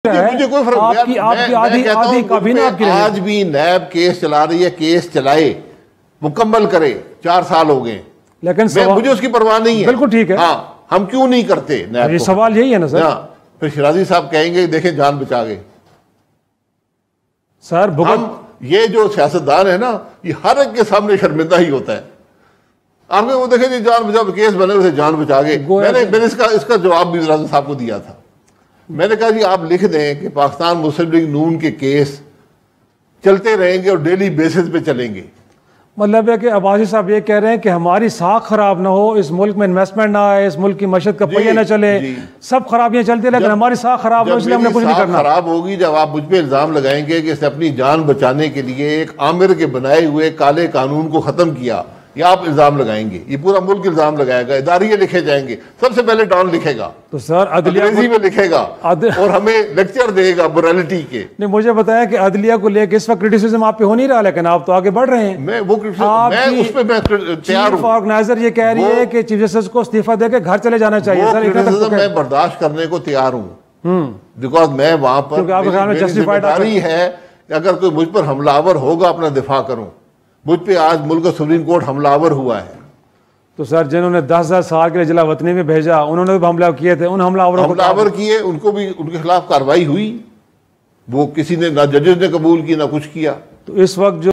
मुझे कोई फर्क नहीं। आज भी नैब केस चला रही है, केस चलाए, मुकम्मल करे, 4 साल हो गए, लेकिन मुझे उसकी परवाह नहीं है। बिल्कुल ठीक है। हाँ, हम क्यों नहीं करते नैब ये को? सवाल यही है ना सर। फिर शिराजी साहब कहेंगे देखें जान बचा गए। सर ये जो सियासतदान है ना, ये हर एक के सामने शर्मिंदा ही होता है। आपने वो देखे जी जान बचा, केस बने उसे जान बचा गए। मैंने इसका जवाब भी राजा साहब को दिया था। मैंने कहा जी आप लिख दें कि पाकिस्तान मुस्लिम लीग नून के केस चलते रहेंगे और डेली बेसिस पे चलेंगे। मतलब है कि अब्बासी साहब ये कह रहे हैं कि हमारी साख खराब ना हो, इस मुल्क में इन्वेस्टमेंट ना आए, इस मुल्क की मशद का पहिया ना चले, सब खराबियां चलती है, लेकिन हमारी साख खराब हो इसलिए हमने कुछ नहीं करना। खराब होगी जब आप मुझ पे इल्जाम लगाएंगे कि इसने अपनी जान बचाने के लिए एक आमिर के बनाए हुए काले कानून को खत्म किया, या आप इल्जाम लगाएंगे, ये पूरा मुल्क इल्जाम लगाएगा, इदारिये लिखे जाएंगे, सबसे पहले डॉन लिखेगा, तो सर अंग्रेजी में लिखेगा और हमें लेक्चर देगा मोरालिटी के। नहीं, मुझे बताया कि अदलिया को लेकर इस वक्त क्रिटिसिज्म आप पे हो नहीं रहा, लेकिन आप तो आगे बढ़ रहे हैं। मैं उस पे तैयार हूं। ऑर्गेनाइजर ये कह रही है कि चीफ जस्टिस को इस्तीफा देकर घर चले जाना चाहिए। सर मैं बर्दाश्त करने को तैयार हूं, बिकॉज मैं वहां पर जिम्मेदारी है, अगर कोई मुझ पर हमलावर होगा अपना दिफा करूं। मुझ पे आज मुल्क का सुप्रीम कोर्ट हमलावर हुआ है। तो सर जिन्होंने 10,000 साल के लिए जिला वतनी में भेजा, उन्होंने भी हमला किए थे, उन हमलावर किए, उनको भी उनके खिलाफ कार्रवाई हुई। वो किसी ने ना जजेस ने कबूल की ना कुछ किया। तो इस वक्त जो